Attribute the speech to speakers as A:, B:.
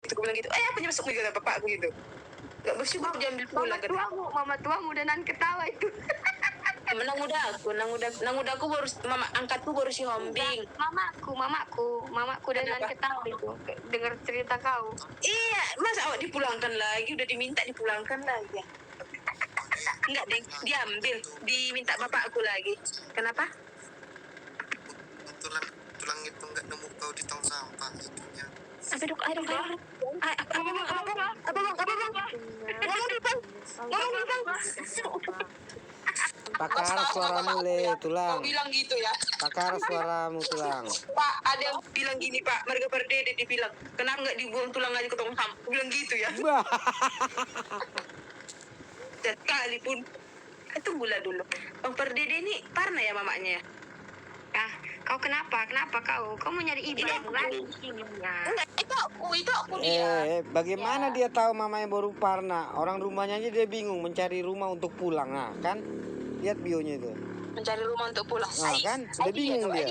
A: Aku bilang gitu. Apa masuk kata bapak aku gitu. Gak bersyukur diambil pulang.
B: Mama tuamu dan nan ketawa itu.
A: Nang udah aku baru mama angkatku baru si Hombing.
B: Mamaku dan nan ketawa itu. Dengar cerita kau.
A: Iya, masa awak dipulangkan lagi, udah diminta dipulangkan lagi. Enggak, diambil, diminta bapakku lagi. Kenapa?
C: Tulang itu enggak nemu kau di tong sampah itunya.
A: Apa dok?
D: Pakar suaramu le tulang.
A: Bilang gitu ya.
D: Pakar suaramu tulang.
A: Pak, ada yang bilang gini Pak, Marga Perdede dibilang, kenapa nggak dibuang tulang aja ke tong sampah? Bilang gitu ya. Sekalipun tunggulah dulu. Bang Perdede ini parna ya mamanya ya?
B: Kau kenapa kau mau nyari ibu lagi di sini ya?
A: Enggak, itu aku dia.
D: Bagaimana dia tahu mamanya baru parna? Orang rumahnya aja dia bingung mencari rumah untuk pulang. Nah kan, lihat bionya itu.
A: Mencari rumah untuk pulang.
D: Nah kan, udah bingung dia.